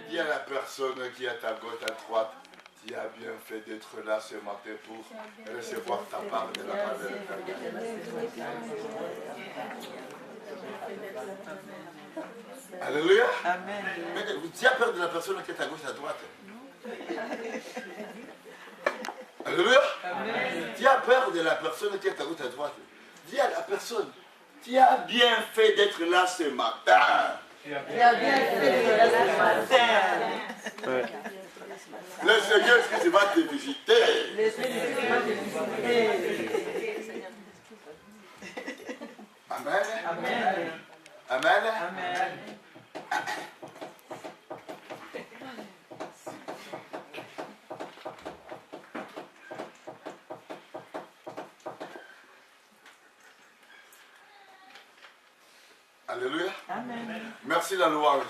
Dis à la personne qui est à ta gauche, à droite, tu as bien fait d'être là ce matin pour recevoir ta part de la part de l'Éternel. Alléluia. Amen. Mais tu as peur de la personne qui est à gauche, à droite. Alléluia. Amen. Tu as peur de la personne qui est à gauche, à droite. Dis à la personne, tu as bien fait d'être là ce matin. Tu as bien fait d'être là ce matin. Le Seigneur, est-ce qu'il va te visiter? Le Seigneur va te visiter. Amen. Amen. Amen. Amen. Alléluia. Amen. Merci la louange.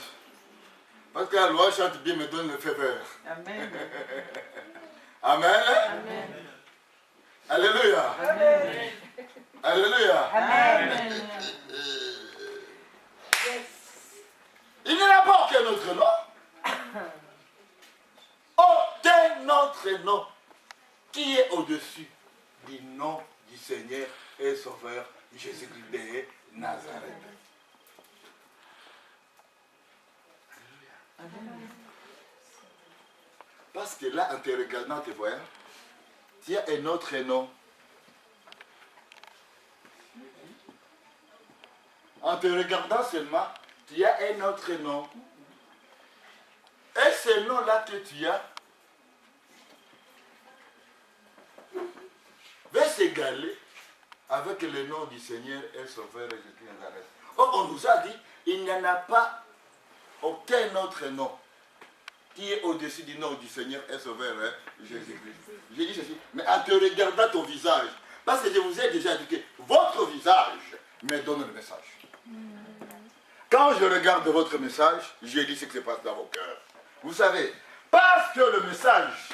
Parce que la louange chante bien, me donne le feu vert. Amen. Amen. Amen. Alléluia. Amen. Alléluia. Amen. Il n'y a pas aucun autre nom. Aucun autre nom qui est au-dessus du nom du Seigneur et Sauveur Jésus-Christ de Nazareth. Parce que là, en te regardant, en te voyant, tu as un autre nom. En te regardant seulement, tu as un autre nom. Et ce nom-là que tu as va s'égaler avec le nom du Seigneur et Sauveur Jésus de Nazareth. Or, on nous a dit, il n'y en a pas aucun autre nom qui est au-dessus du nom du Seigneur et Sauveur Jésus-Christ. J'ai dit ceci, mais en te regardant ton visage, parce que je vous ai déjà dit que votre visage me donne le message. Quand je regarde votre message, je dis ce qui se passe dans vos cœurs. Vous savez, parce que le message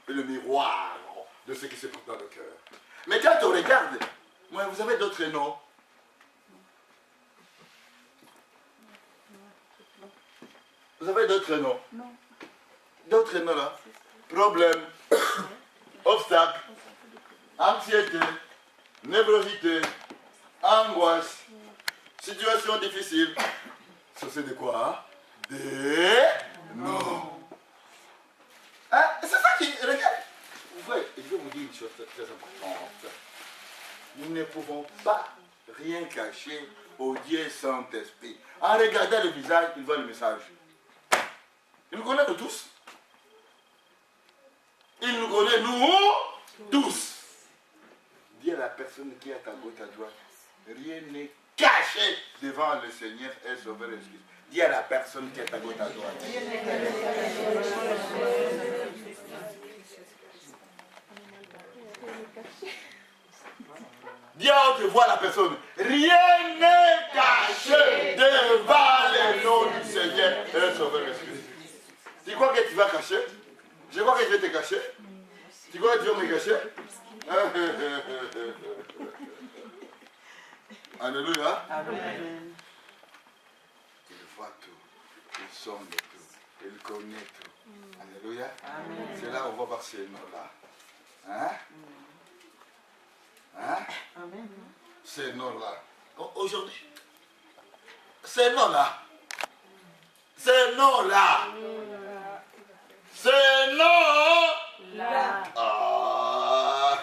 est le miroir de ce qui se passe dans le cœur. Mais quand on regarde, moi, vous avez d'autres noms. Vous avez d'autres noms? Non. D'autres noms là? Problème, obstacle, anxiété, névrosité, angoisse, situation difficile. Ça c'est de quoi? Des noms. Hein? C'est ça qui... Regarde. Vous voyez, je vais vous dire une chose très importante. Nous ne pouvons pas rien cacher au Dieu Saint-Esprit. En regardant le visage, il voit le message. Il nous connaît nous tous. Il nous connaît nous tous. Dis à la personne qui est à ta gauche, à droite, rien n'est caché devant le Seigneur et Sauveur Jésus. Dis à la personne qui est à ta gauche, à droite. Dis à haute voix la personne, rien n'est caché devant le nom du Seigneur et Sauveur Jésus. Tu crois que tu vas cacher? Je crois que je vais te cacher. Tu crois que tu vas me cacher? Alléluia. Amen. Il voit tout. Il sonde tout. Il connaît tout. Alléluia. Amen. C'est là où on va voir ces noms-là. Hein? Hein? Amen. Ces noms-là. Aujourd'hui, ces noms-là. Ces noms-là. Ces noms-là. Ah.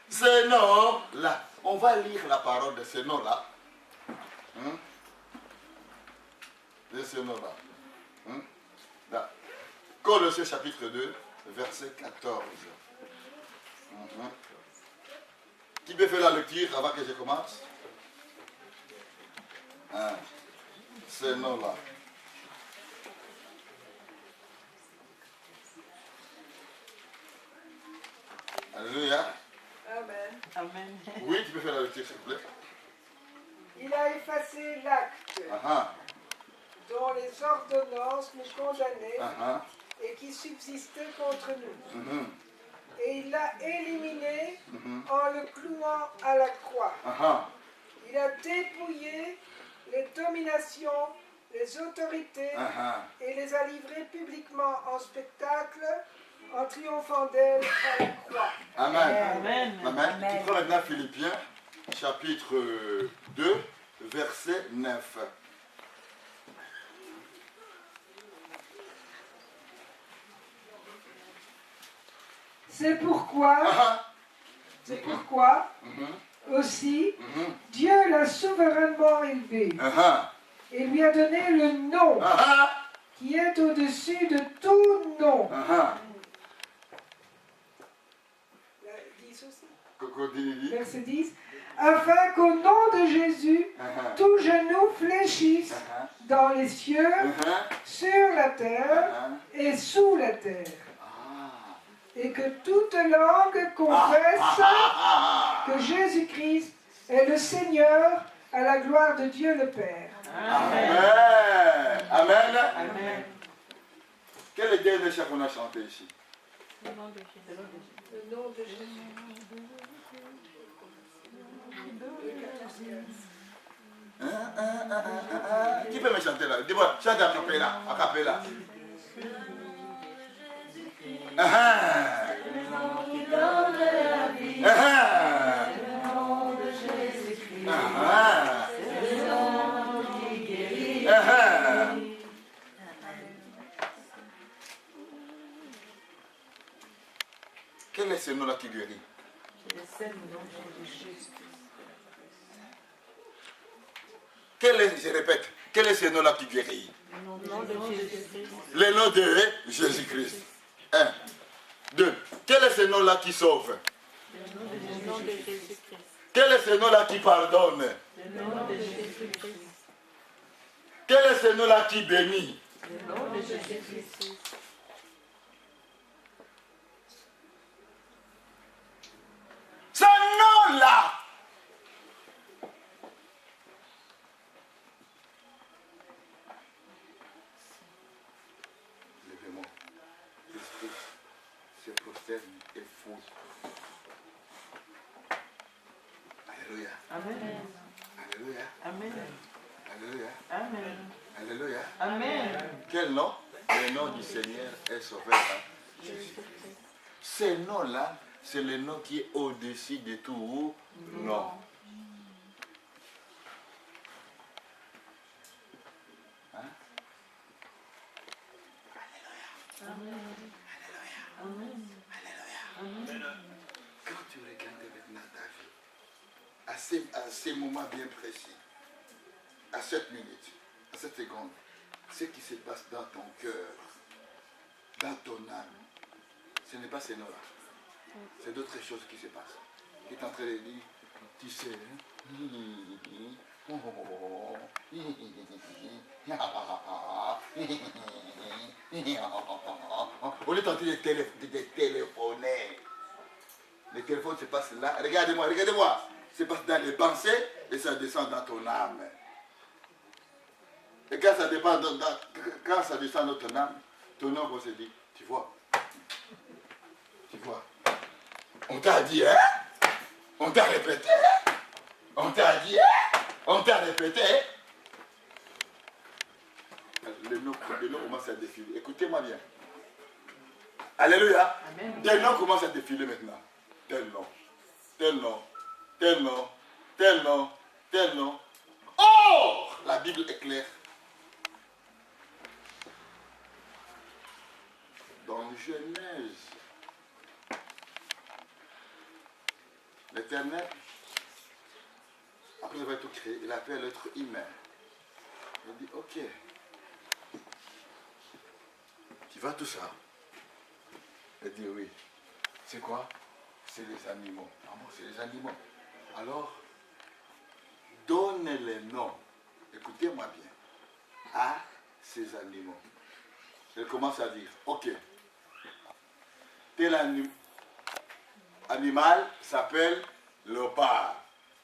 Ces noms-là. On va lire la parole de ces noms-là. Hein? De ces noms-là. Hein? Là. Colossiens chapitre 2, verset 14. Qui peut faire la lecture avant que je commence? Hein? Ces noms-là. Alléluia. Amen. Amen. Oui, tu peux faire la lecture, s'il te plaît. Il a effacé l'acte dont les ordonnances nous condamnaient et qui subsistait contre nous. Et il l'a éliminé en le clouant à la croix. Il a dépouillé les dominations, les autorités et les a livrées publiquement en spectacle en triomphant d'elles à la croix. Amen. Amen. Tu prends maintenant Philippiens, chapitre 2, verset 9. C'est pourquoi aussi Dieu l'a souverainement élevé et lui a donné le nom qui est au-dessus de tout nom. Verset 10. Afin qu'au nom de Jésus, tout genou fléchisse dans les cieux, sur la terre et sous la terre. Et que toute langue confesse que Jésus-Christ est le Seigneur à la gloire de Dieu le Père. Amen. Amen. Amen. Quel est le dernier chant qu'on a chanté ici? Le nom de Jésus. Qui peut me chanter là? Dis-moi, chante à cappella. À cappella. Le nom qui donne la vie. Le nom de Jésus-Christ. C'est le nom qui guérit. Quel est ce nom-là qui guérit? Je répète, quel est ce nom-là qui guérit? Le nom de Jésus-Christ. 1. 2. Quel est ce nom-là qui sauve? Le nom de Jésus-Christ. Quel est ce nom-là qui pardonne? Le nom de Jésus-Christ. Quel est ce nom-là qui bénit? Le nom de Jésus-Christ. Ce nom-là. Levez-moi. L'esprit se prosterne et fouille. Alléluia. Amen. Alléluia. Amen. Alléluia. Amen. Alléluia. Amen. Quel nom? Le nom du Seigneur est sauveur. Jésus. Ce nom-là, c'est le nom qui est au-dessus de tout nom. Hein? Alléluia. Alléluia. Quand tu regardes maintenant ta vie, à ces moments bien précis, à cette minute, à cette seconde, ce qui se passe dans ton cœur, dans ton âme, ce n'est pas ces noms-là. C'est d'autres choses qui se passent. Qui est en train de dire, tu sais, on est en train de téléphoner. Le téléphone se passe là. Regardez-moi, regardez-moi. Ça se passe dans les pensées et ça descend dans ton âme. Et quand ça, quand ça descend dans ton âme se dit, tu vois. Tu vois. On t'a dit, hein? On t'a répété. On t'a dit, hein? On t'a répété. Le nom commence à défiler. Écoutez-moi bien. Alléluia. Amen. Des noms commencent à défiler maintenant. Tel nom. Tel nom. Tel nom. Tel nom. Tel nom. Oh! La Bible est claire. Dans Genèse, l'Éternel, après avoir tout créé, il appelle l'être humain. Il dit, ok, tu vois tout ça? Il dit, oui. C'est quoi? C'est les animaux. Ah bon, c'est les animaux. Alors, donne les noms, écoutez-moi bien, à ces animaux. Il commence à dire, ok, tel animal s'appelle léopard,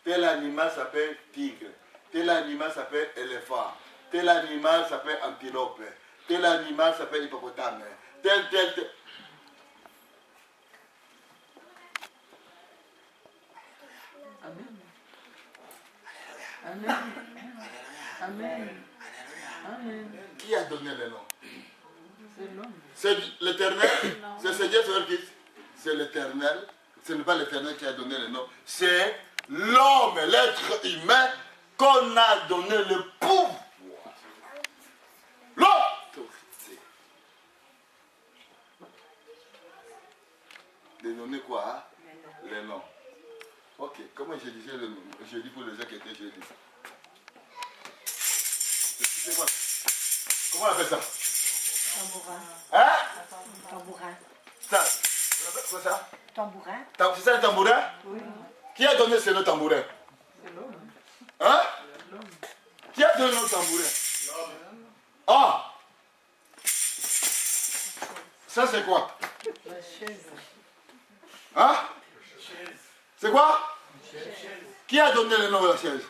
tel animal s'appelle tigre, tel animal s'appelle éléphant, tel animal s'appelle antilope, tel animal s'appelle hippopotame, tel. Amen. Amen. Amen. Qui a donné les noms? C'est l'homme. C'est l'Éternel? C'est Seigneur sur qui? C'est l'Éternel. Ce n'est pas l'Éternel qui a donné les noms. C'est l'homme, l'être humain qu'on a donné le pouvoir. L'autorité. De donner quoi? Hein? Les noms. Ok, comment je disais le nom? Je dis pour les gens qui étaient chez lui. C'est quoi? Comment on appelle ça? Tambourin. Hein? Tambourin. Ça. On appelle quoi ça? Tambourin. C'est ça le tambourin? Oui. Qui a donné ce nom tambourin? C'est l'homme. Hein? Qui a donné le nom tambourin? Ah! Ça c'est quoi? La chaise. Hein? C'est quoi? Qui a donné le nom de la chaise?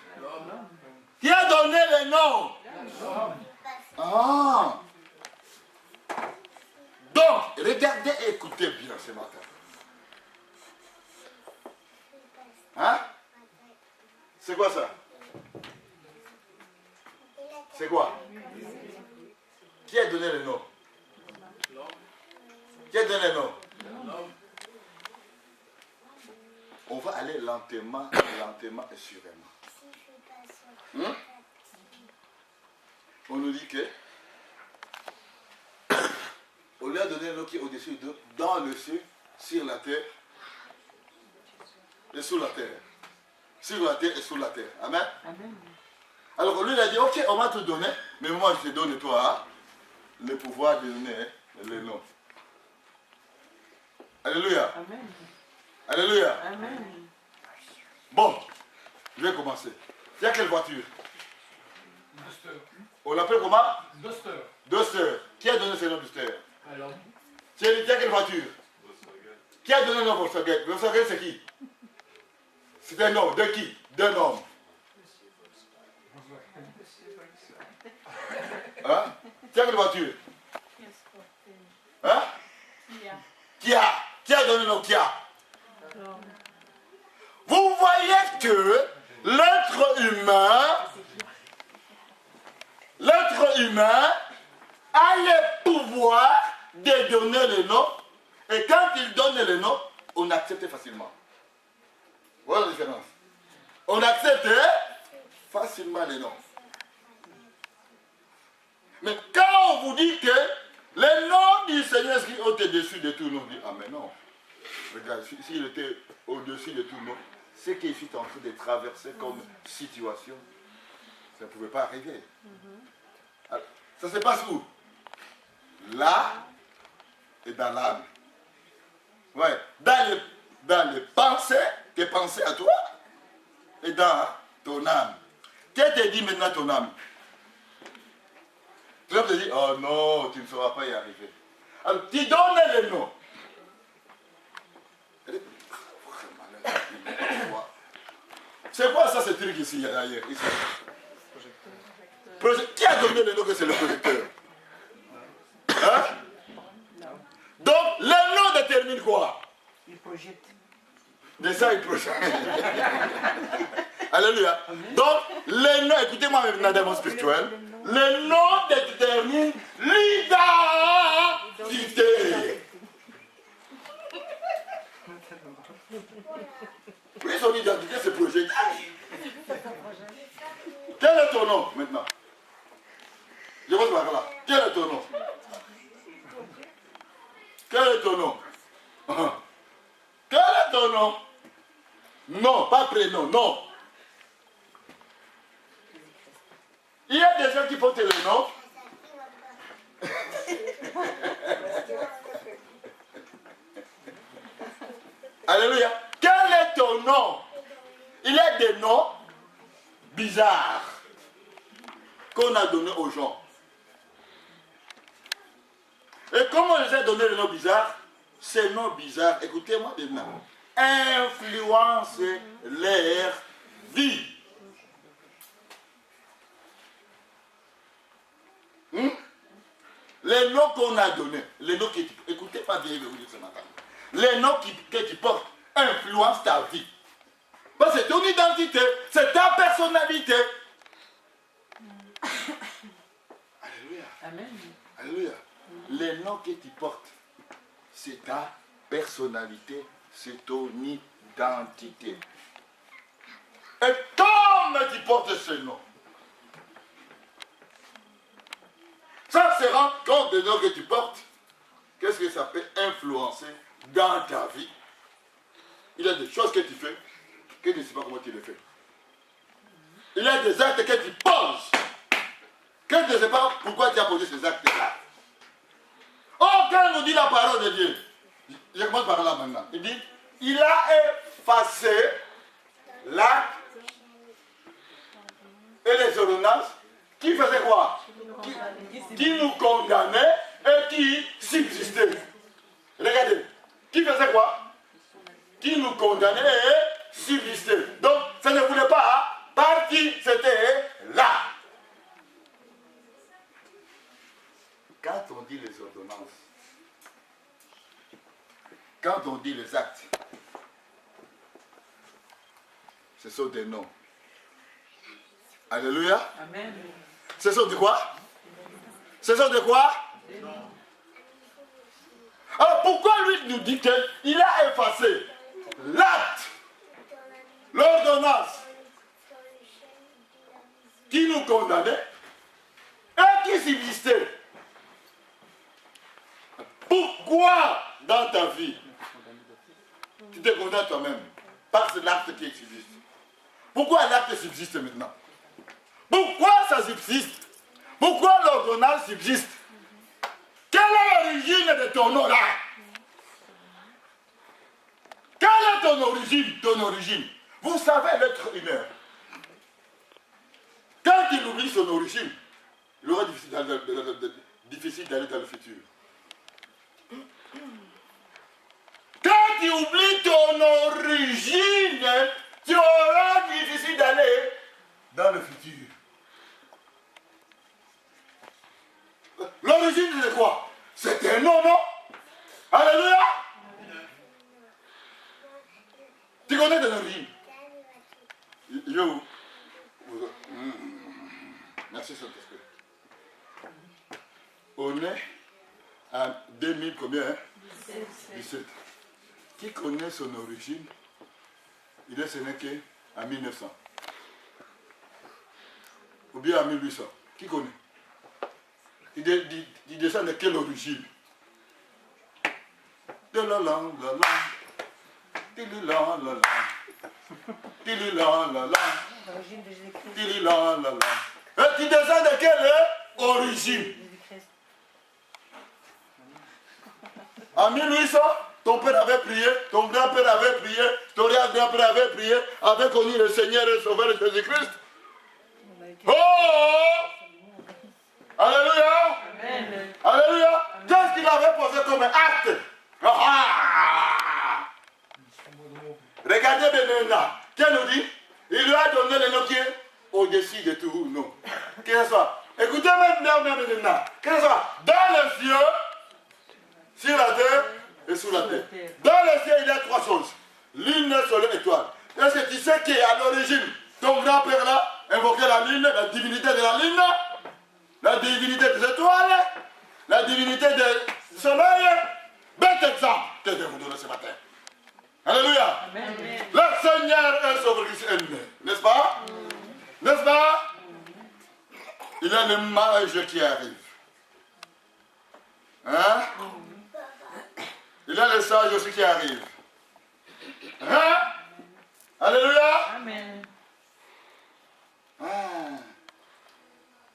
Qui a donné le nom? Ah! Donc, regardez et écoutez bien ce matin. Hein? C'est quoi ça? C'est quoi? Qui a donné le nom? Qui a donné le nom? On va aller lentement, lentement et sûrement. On nous dit que on lui a donné un nom qui est au-dessus de, dans le ciel, sur la terre et sous la terre. Sur la terre et sous la terre. Amen. Amen. Alors lui il a dit, ok, on m'a tout donné, mais moi je te donne toi le pouvoir de donner le nom. Alléluia. Amen. Alléluia. Amen. Bon, je vais commencer. Il y a quelle voiture? Duster. On l'appelle comment? Duster. Duster. Qui a donné ce nom Duster? Alors, Tu as dit, il y a quelle voiture? Qui a donné le nom Volkswagen? Volkswagen c'est qui? C'est un nom. De qui? D'un homme. Hein? Tu as quelle voiture? Hein? Qui a donné le nom Kia? Vous voyez que l'être humain a le pouvoir de donner le nom, et quand il donne le nom, on accepte facilement. Voilà la différence. On accepte facilement les noms. Mais quand on vous dit que le nom du Seigneur est au-dessus de tout nom, on dit, ah mais non. Regarde, s'il était au-dessus de tout nom, ce qu'il est en train de traverser comme situation, ça ne pouvait pas arriver. Alors, ça se passe où? Là et dans l'âme. Ouais, dans les pensées, tes pensées à toi, et dans ton âme. Qu'est-ce que te dit maintenant ton âme? Tu vas te dire, oh non, tu ne sauras pas y arriver. Alors, tu donnes le nom. C'est quoi ça, ce truc ici, derrière ici? Qui a donné le nom que c'est le projecteur? Hein? Donc, le nom détermine quoi? Il projette. De ça, il projette. Alléluia. Donc, le nom, écoutez-moi maintenant dans mon spirituel, le nom détermine l'identité. Oui, son identité se projette. Quel est ton nom maintenant? Je vois par là. Quel est ton nom? Quel est ton nom? Quel est ton nom? Non, pas prénom, non. Il y a des gens qui portent le nom. Alléluia. Quel est ton nom? Il y a des noms bizarres qu'on a donnés aux gens. Et comment on les a donné le nom bizarre? Ces noms bizarres, écoutez-moi maintenant, influencent leur vie. Les noms qu'on a donnés, les noms que tu... Écoutez pas bien, je vais vous dire ce matin. Les noms que tu portes influencent ta vie. Parce que c'est ton identité, c'est ta personnalité. Amen. Alléluia. Les noms que tu portes, c'est ta personnalité, c'est ton identité. Et comme tu portes ce nom, ça se rend compte des noms que tu portes. Qu'est-ce que ça peut influencer dans ta vie? Il y a des choses que tu fais que tu ne sais pas comment tu les fais. Il y a des actes que tu poses que tu ne sais pas pourquoi tu as posé ces actes-là. Oh, quand nous dit la parole de Dieu, je commence par là maintenant. Il dit, il a effacé l'acte et les ordonnances qui faisaient quoi? Qui nous condamnaient et qui subsistaient. Regardez, qui faisait quoi? Qui nous condamnait et subsistait. Donc, ça ne voulait pas partir, c'était là. Quand on dit les ordonnances, quand on dit les actes, ce sont des noms. Alléluia. Amen. Ce sont de quoi? Ce sont de quoi? Alors pourquoi lui nous dit qu'il a effacé l'acte, l'ordonnance qui nous condamnait et qui subsistait? Pourquoi dans ta vie tu te condamnes toi-même par l'acte qui subsiste? Pourquoi l'acte subsiste maintenant? Pourquoi ça subsiste? Pourquoi l'ordonnance subsiste? Quelle est l'origine de ton nom là? Quelle est ton origine? Ton origine. Vous savez, l'être humain, quand il oublie son origine, il aura difficile d'aller dans le futur. Quand tu oublies ton origine, tu auras difficile d'aller dans le futur. L'origine c'est quoi? C'est un nom, non? Alléluia! Tu connais ton origine? Merci Saint-Esprit. On est à 2000 combien? 17. Qui connaît son origine? Il est sénégalais à 1900. Ou bien à 1800. Qui connaît? Il descend de quelle origine? De la langue, la langue. L'origine de Jésus-Christ. Tu descends de quelle origine? Jésus-Christ. En 1800, ton père avait prié, ton grand-père avait prié, ton grand-père avait prié, avait connu le Seigneur et le Sauveur Jésus-Christ. Oh! Alléluia! Amen. Alléluia! Qu'est-ce qu'il avait posé comme acte? Regardez Bénéna. Qu'elle nous dit? Il lui a donné le nom qui est au-dessus de tout nom. Que ce soit. Écoutez maintenant Bénéna. Que ce soit dans les cieux, sur la terre et sous la terre. Dans les cieux, il y a trois choses. Lune, soleil, étoile. Est-ce que tu sais qu'à l'origine, ton grand-père là invoquait la lune, la divinité de la lune, la divinité des étoiles, la divinité du soleil? Bête exemple que je vais vous donner ce matin. Alléluia. Amen. Le Seigneur est Sauveur Christ est né. N'est-ce pas? N'est-ce pas? Il y a le mage qui arrive. Hein? Il y a le sage aussi qui arrive. Hein? Alléluia. Amen. Ah.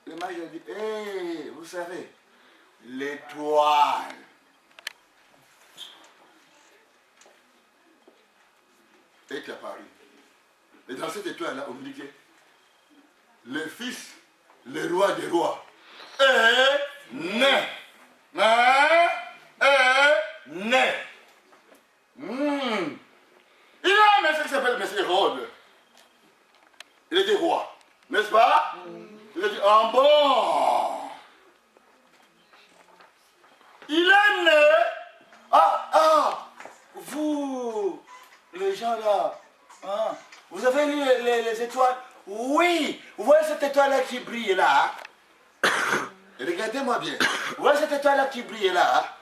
Le mage a dit, hé, vous savez, l'étoile. Est apparu. Et dans cette étoile-là, on dit que le Fils, le roi des rois, est né. Hein? Est né. Il a un monsieur qui s'appelle Monsieur Hérode. Il était roi. N'est-ce pas? Il a dit, ah bon. Il est né. Vous, les gens là, hein, vous avez vu les étoiles? Oui, vous voyez cette étoile-là qui brille là? Regardez-moi bien. Vous voyez cette étoile-là qui brille là?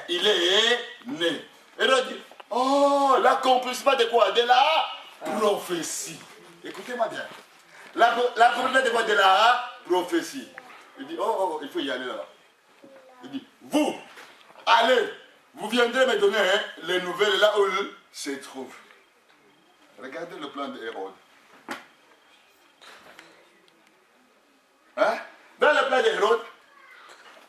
Il est né. Et là, dit, oh, l'accomplissement de quoi? De la prophétie. Écoutez-moi bien. L'accomplissement de quoi? De la prophétie. Il dit, oh, il faut y aller là-bas. Il dit, vous, allez, vous viendrez me donner les nouvelles là où il se trouve. Regardez le plan d'Hérode. Hein? Dans le plan d'Hérode,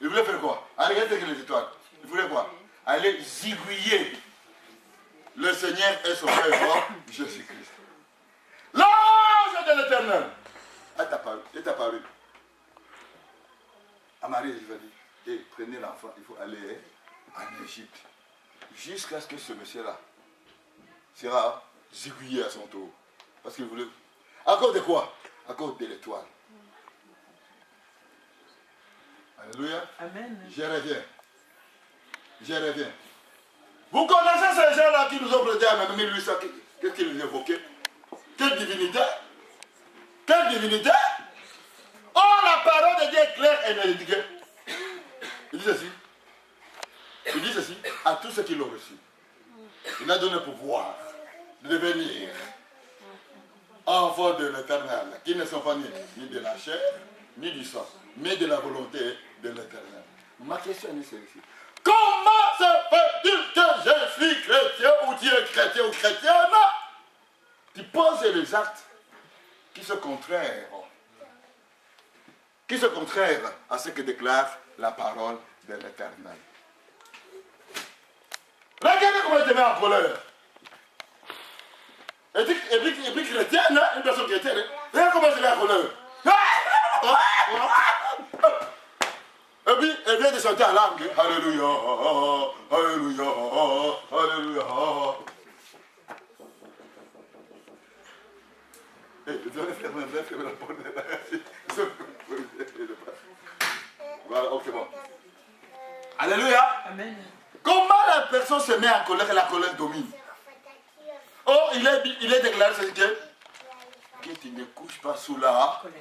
il voulait faire quoi? Regardez les étoiles. Il voulait quoi? Aller zigouiller le Seigneur et son Père Jésus-Christ. L'ange de l'Éternel est apparu. À Marie, je vais dire, et prenez l'enfant, il faut aller en Égypte. Jusqu'à ce que ce monsieur-là sera zigouillé à son tour. Parce qu'il voulait. À cause de quoi? À cause de l'étoile. Alléluia. Amen. Je reviens. Je reviens. Vous connaissez ces gens-là qui nous ont prêté en 1800. Qu'est-ce qu'ils évoquaient? Quelle divinité? Quelle divinité? Oh, la parole de Dieu est claire et indiquée. Il dit ceci. Il dit ceci à tous ceux qui l'ont reçu. Il a donné le pouvoir de devenir enfants de l'Éternel, qui ne sont pas nés ni de la chair, ni du sang, mais de la volonté de l'Éternel. Ma question est celle-ci. Comment se fait-il que je suis chrétien ou tu es chrétien ou chrétienne? Tu poses les actes qui sont contraires. Qui sont contraires à ce que déclare la parole de l'Éternel. Regardez comment il te met en colère. Et puis chrétienne, une personne chrétienne, regarde comment il te met en colère. Et puis elle vient de chanter en langue. Alléluia, Alléluia, Alléluia. Je vais fermer la porte. Voilà, ok, bon. Alléluia. Amen. Comment la personne se met en colère et la colère domine? Oh, il est déclaré que tu ne couches pas sous la colère.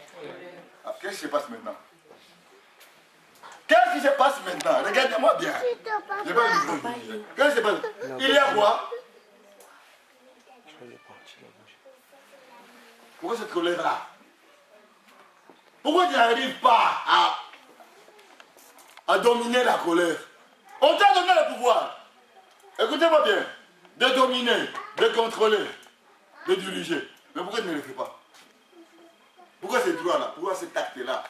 Ah, qu'est-ce qui se passe maintenant? Qu'est-ce qui se passe maintenant? Regardez-moi bien. Je vais vous dire. Qu'est-ce qui se passe? Il y a quoi? Pourquoi cette colère-là? Pourquoi tu n'arrives pas à dominer la colère? On t'a donné le pouvoir. Écoutez-moi bien. De dominer, de contrôler, de diriger. Mais pourquoi tu ne le fais pas? Pourquoi ce droit-là? Pourquoi cet acte-là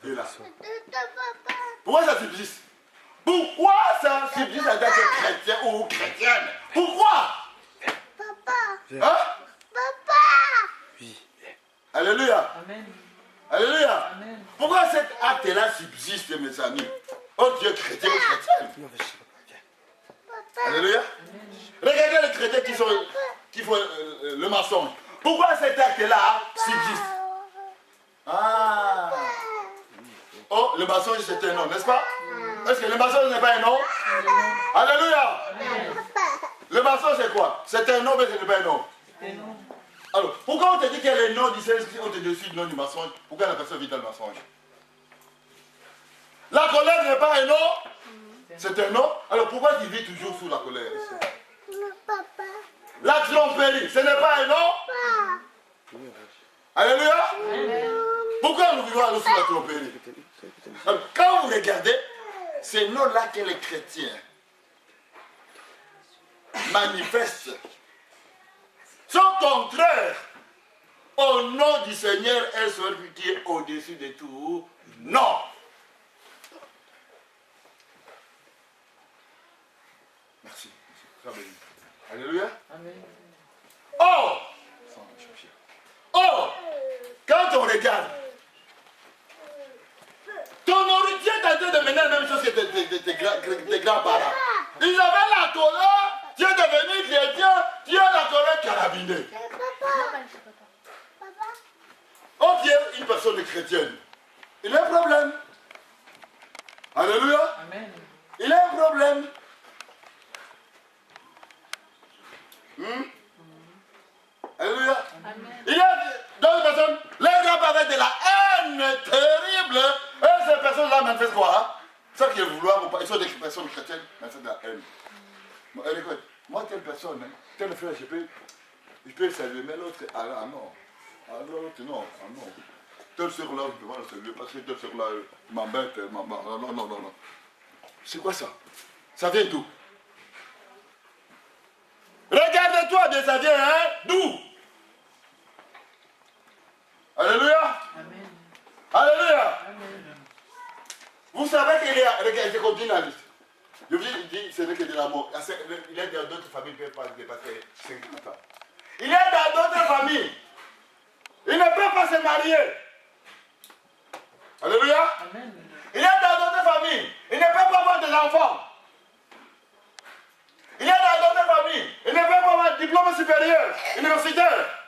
est là? Pourquoi ça subsiste? Pourquoi ça subsiste à d'être chrétien ou chrétienne? Pourquoi? Papa. Hein? Papa. Oui. Alléluia. Amen. Alléluia. Amen. Pourquoi cet acte-là subsiste, mes amis? Oh Dieu, chrétien ou chrétienne? Alléluia. Regardez les chrétiens qui font le mensonge. Pourquoi cet acte-là subsiste? Ah. Oh, le mensonge c'est un nom, n'est-ce pas? Est-ce que le mensonge n'est pas un nom? Alléluia. Le mensonge c'est quoi? C'est un nom, mais ce n'est pas un nom. Alors, pourquoi on te dit que les noms du Seigneur, on te décide le nom du mensonge? Pourquoi la personne vit dans le mensonge? La colère n'est pas un nom? C'est un nom? Alors pourquoi tu vis toujours sous la colère? Papa. La tromperie, ce n'est pas un nom? Alléluia. Pourquoi nous vivons alors sous la tromperie? Alors, quand vous regardez, ces noms-là que les chrétiens manifestent sont contraires au nom du Seigneur et celui qui est au-dessus de tout. Non. Merci. Alléluia. Amen. Oh! Oh! Quand on regarde, ton héritier est en train de mener la même chose que tes grands-parents. Ils avaient la colère, tu es devenu chrétien, tu as la colère carabinée. On vient une personne chrétienne. Il a un problème. Alléluia. Amen. Il a un problème. Alléluia. Amen. Il y a d'autres personnes, les grands-parents de la haine personne chrétienne, mais c'est de la haine. Bon, elle écoute, moi, telle personne, hein, tel frère, je peux saluer, mais l'autre, ah non. Ah l'autre, non, ah non. Telle soeur-là, je peux pas le saluer, parce que telle soeur-là m'embête, non. C'est quoi ça? Ça vient d'où? Regarde-toi bien, ça vient, hein? D'où? Alléluia. Amen. Alléluia. Amen. Vous savez qu'il y a, regardez, je continue la liste. Je vous dis, ce n'est que de l'amour. Il y a dans d'autres familles qui ne peuvent pas dépasser 50 ans. Il y a dans d'autres familles, ils ne peuvent pas se marier. Alléluia. Amen. Il y a dans d'autres familles, ils ne peuvent pas avoir des enfants. Il y a dans d'autres familles, ils ne peuvent pas avoir de diplôme supérieur, universitaire.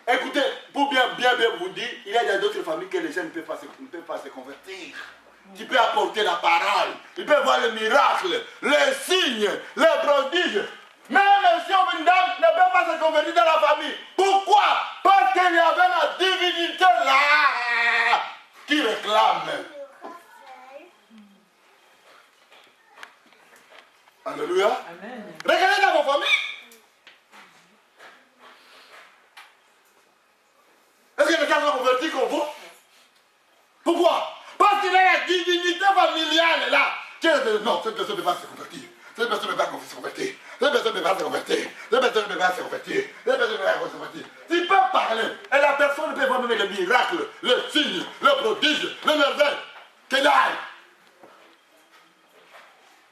Écoutez, pour bien vous dire, il y a d'autres familles que les gens ne peuvent pas se convertir. Tu peux apporter la parole, ils peuvent voir le miracle, les signes, les prodiges. Même si une dame ne peut pas se convertir dans la famille. Pourquoi? Parce qu'il y avait la divinité là qui réclame. Alléluia. Amen. Regardez dans vos familles. Est-ce que les gens sont convertis comme vous? Pourquoi? Parce qu'il y a la divinité familiale là. Non, cette personne ne peut pas se convertir. Cette personne ne peut pas se convertir. Cette personne ne peut pas se convertir. Cette personne ne peut pas se convertir. Cette personne ne peut pas se convertir. Tu peux parler. Et la personne peut voir même le miracle, le signe, le prodige, le merveille. Qu'elle aille.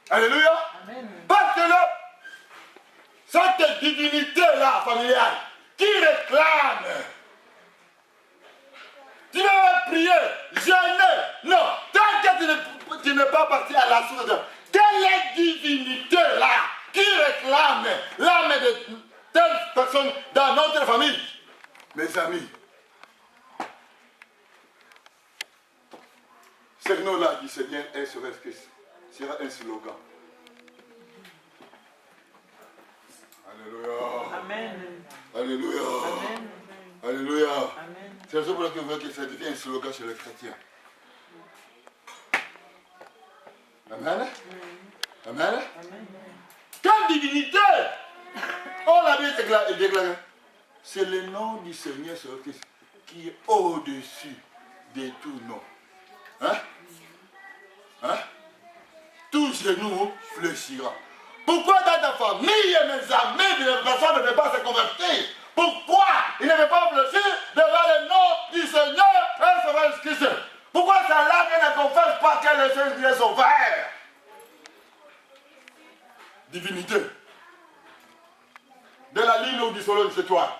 Alléluia. Amen. Parce que là, cette divinité-là, familiale, qui réclame. Tu vas prier, jeûner. Non, tant que tu n'es pas parti à la source de quelle est divinité-là qui réclame l'âme de telle personne dans notre famille? Mes amis, ce nom-là du Seigneur sera un slogan. Alléluia. Amen. Alléluia. Amen. Alléluia. Amen. C'est la raison pour laquelle je veux que ça devienne un slogan chez les chrétiens. Amen. Amen. Amen. Quelle divinité! Oh, la Bible est déclarée. C'est le nom du Seigneur sur Christ qui est au-dessus de tout nom. Hein? Hein? Tout genou fléchira. Pourquoi dans ta famille, mes amis, les personnes ne peuvent pas se convertir? Pourquoi ils ne peuvent pas fléchir devant le nom du Seigneur et Sauveur Christ? Pourquoi sa langue ne confesse pas que le Seigneur est sauveur? Divinité. De la ligne ou du soleil, c'est toi.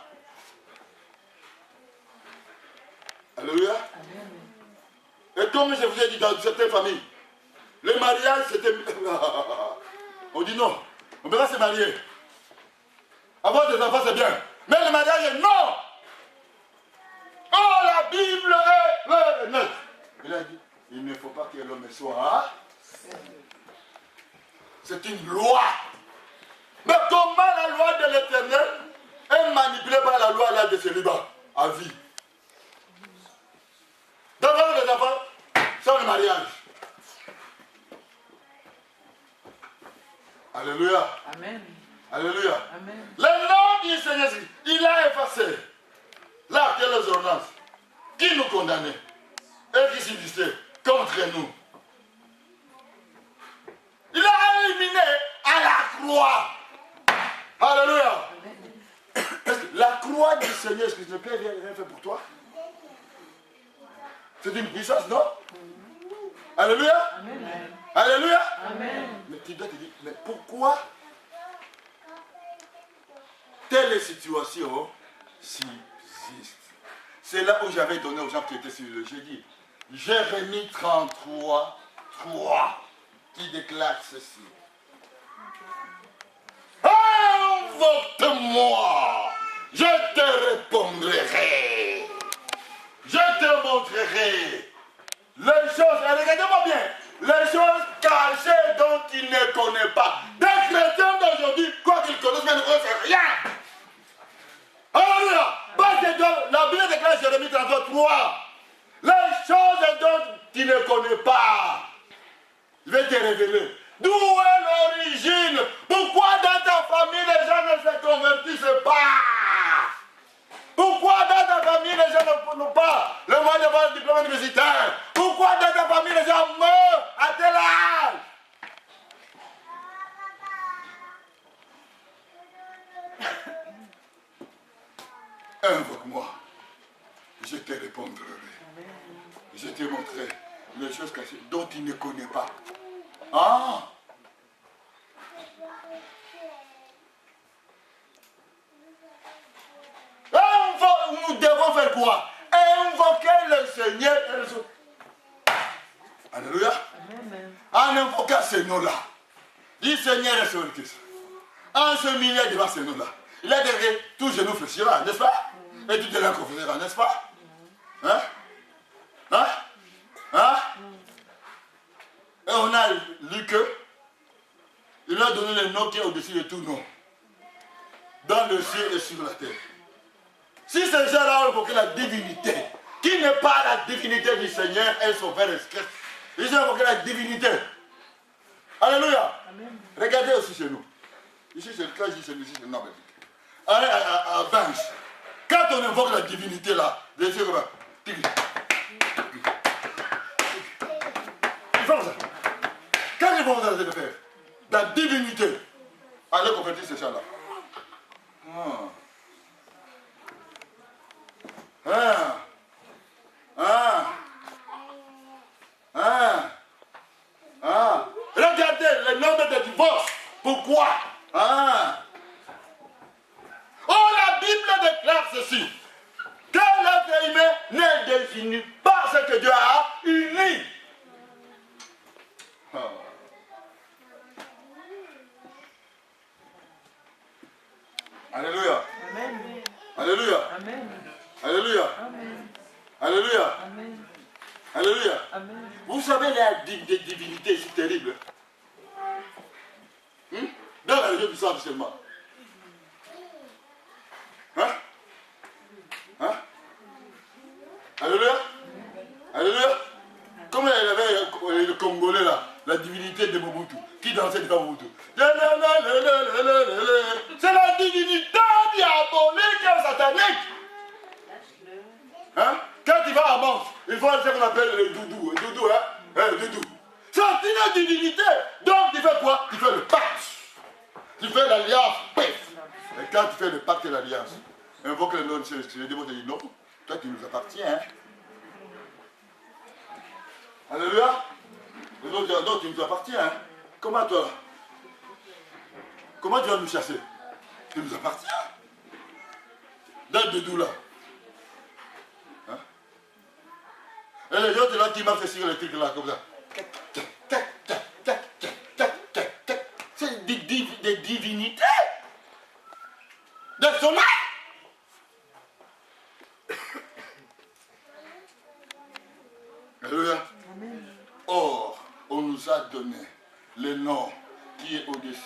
Alléluia. Et comme je vous ai dit dans certaines familles, le mariage c'était... On dit non, on ne peut pas se marier. Avoir des enfants c'est bien. Mais le mariage est non. Oh, la Bible est nette. Il a dit, il ne faut pas que l'homme soit... C'est une loi. Mais comment la loi de l'Éternel est manipulée par la loi là de célibat à vie? D'avoir des enfants sans le mariage. Alléluia. Amen. Alléluia. Amen. Le nom du Seigneur, il a effacé là quelles ordonnances qui nous condamnaient et qui subsistaient contre nous. Il a éliminé à la croix. Alléluia. La croix du Seigneur, est-ce que je ne peux rien faire pour toi? C'est une puissance, non? Alléluia. Amen. Alléluia. Amen. Mais tu dois te dire, mais pourquoi telle situation subsiste? C'est là où j'avais donné aux gens qui étaient sur le jeudi. Jérémie 33, 3, qui déclare ceci. Invoque-moi, je te répondrai. Je te montrerai les choses, et regardez-moi bien, les choses cachées dont il ne connaît pas. Des chrétiens d'aujourd'hui, quoi qu'ils connaissent, mais ne connaissent rien. Alléluia. Parce que la Bible déclare Jérémie 33, 3. Les choses dont tu ne connais pas. Je vais te révéler. D'où est l'origine? Pourquoi dans ta famille les gens ne se convertissent pas? Pourquoi dans ta famille les gens n'ont pas le moyen d'avoir un diplôme universitaire? Pourquoi dans ta famille les gens meurent à tel âge? Invoque-moi, je te répondrai. Je te montrerai les choses cachées dont tu ne connais pas. Ah! Nous devons faire quoi? Invoquer le Seigneur et le Seigneur. Alléluia. En invoquant ce nom-là, dis Seigneur et Seigneur Christ. En se milieu devant ce nom-là, il a dit tout genou fléchira, n'est-ce pas? Et tu te la confesseras, n'est-ce pas? Hein? Hein? Hein? Et on a lu que il a donné le nom qui est au-dessus de tout nom. Dans le ciel et sur la terre. Si ces gens-là ont invoqué la divinité, qui n'est pas la divinité du Seigneur et son Père Christ, ils ont invoqué la divinité. Alléluia. Amen. Regardez aussi chez nous. Ici, c'est le cas, ici, c'est le nom. À Binge. Quand on invoque la divinité là, les yeux comme ça. Ils font ça. Quand ils vont le faire, la divinité, allez convertir ces gens-là. Regardez le nombre de divorces. Pourquoi? Oh, la Bible déclare ceci. Que l'être humain ne définit pas ce que Dieu a uni. Alléluia. Amen. Alléluia. Amen. Alléluia. Amen. Alléluia. Amen. Alléluia. Amen. Vous savez les divinités si terribles. Dans la région du sang seulement. Hein? Hein? Alléluia. Alléluia. Comme il y avait le Congolais là, la divinité de Mobutu, qui dansait devant Mobutu. C'est la divinité diabolique et satanique. Hein? Quand il va à Mons, il faut ce qu'on appelle le doudou. Le doudou, hein? Le doudou. C'est une divinité. Donc tu fais quoi? Tu fais le pacte. Tu fais l'alliance. Et quand tu fais le pacte et l'alliance, invoque le nom de Dieu. Le démon te dit non, toi tu nous appartiens. Hein? Alléluia. Le nom de Dieu, non, tu nous appartiens. Hein? Comment toi? Comment tu vas nous chasser? Tu nous appartiens. Dans le doudou là. Et les autres là qui marchent sur les trucs là comme ça. C'est des divinités. Des soleils. Alléluia. Or, on nous a donné le nom qui est au-dessus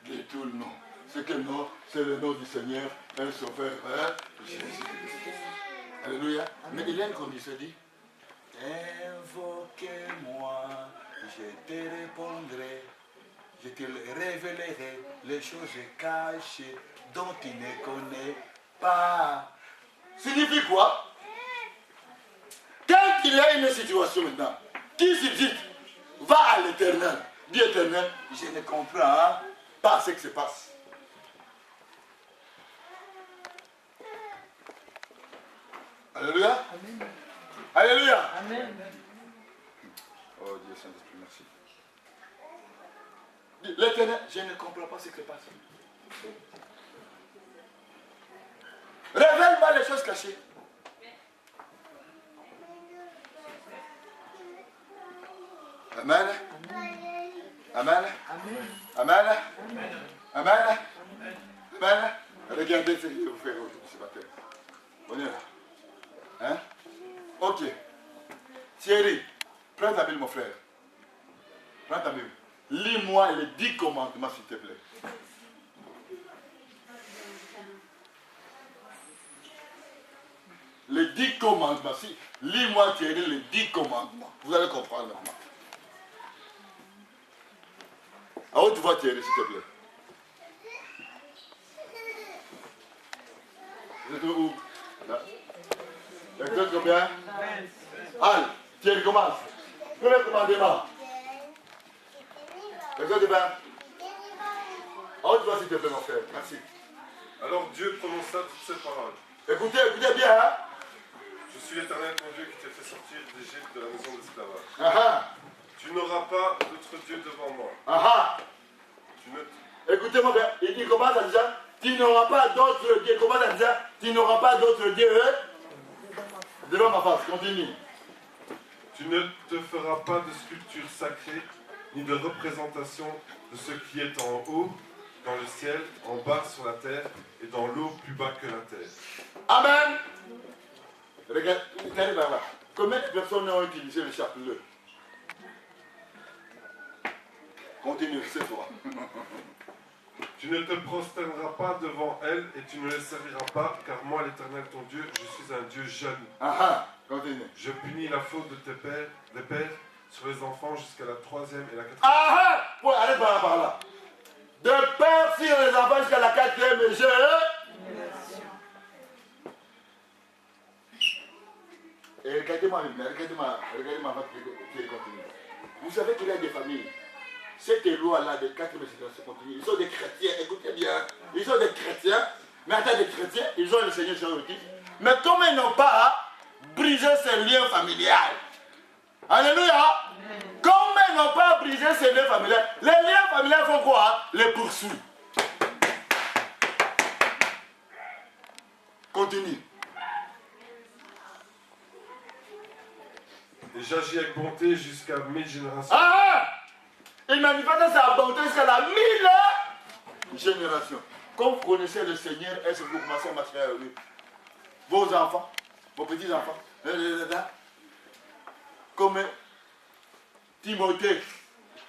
de tout le nom. C'est quel nom? C'est le nom du Seigneur, un sauveur, Jésus-Christ. Alléluia. Mais il y a une condition, dit. Invoquez-moi, je te répondrai, je te révélerai les choses cachées dont tu ne connais pas. Signifie quoi? Quand il y a une situation maintenant qui subsiste, va à l'Éternel. Dis Éternel, je ne comprends pas ce qui se passe. Alléluia. Amen. Alléluia. Amen. Oh Dieu Saint-Esprit, merci. L'Éternel, je ne comprends pas ce qui se passe. Révèle-moi les choses cachées. Amen. Amen. Amen. Amen. Amen. Regardez ce que je vais vous faire aujourd'hui ce matin. On est là. Hein? Ok. Thierry, prends ta Bible, mon frère. Prends ta Bible. Lis-moi les 10 commandements, s'il te plaît. Les 10 commandements. Lis-moi Thierry les 10 commandements. Vous allez comprendre maintenant. À haute voix Thierry, s'il te plaît. Vous êtes où? Là. Exact combien? Allez, Thierry commence. Premier commandement. Exact de 20. À haute voix s'il te plaît mon frère. Merci. Alors Dieu prononça toutes ces paroles. Écoutez, écoutez bien. Hein? Je suis l'Éternel ton Dieu qui t'a fait sortir d'Égypte de la maison d'esclavage. Ah Tu n'auras pas d'autre Dieu devant moi. ah. Tu ne... Écoutez-moi bien. Il dit comment ça dit ça? Tu n'auras pas d'autre Dieu. Comment ça dit ça? Tu n'auras pas d'autre Dieu devant ma face. Continue. Tu ne te feras pas de sculpture sacrée, ni de représentation de ce qui est en haut, dans le ciel, en bas sur la terre, et dans l'eau plus bas que la terre. Amen. Regarde, là. Combien de personnes ont utilisé le chapelet? Continue, c'est toi. Tu ne te prosterneras pas devant elle, et tu ne les serviras pas, car moi, l'Éternel ton Dieu, je suis un Dieu jeune. Ah, continue. Je punis la faute de tes pères sur les enfants jusqu'à la 3e et la 4e. Ah, ouais, allez par là. De père sur les enfants jusqu'à la 4e, je... Et regardez-moi, regardez-moi, continue. Vous savez qu'il y a des familles. Cette loi-là de 4e génération continue. Ils sont des chrétiens, écoutez bien. Ils sont des chrétiens, mais en tant que chrétiens, ils ont le Seigneur sur eux. Mais comme ils n'ont pas brisé ces liens familiaux. Alléluia. Comme ils n'ont pas brisé ces liens familiaux, les liens familiaux font quoi? Les poursuivent. Continue. Et j'agis avec bonté jusqu'à 1000 générations. Ah! Il manifeste sa bonté jusqu'à la 1000 génération. Comme vous connaissez le Seigneur, est-ce que vous commencez à marcher avec lui? Vos enfants, vos petits-enfants, comme Timothée,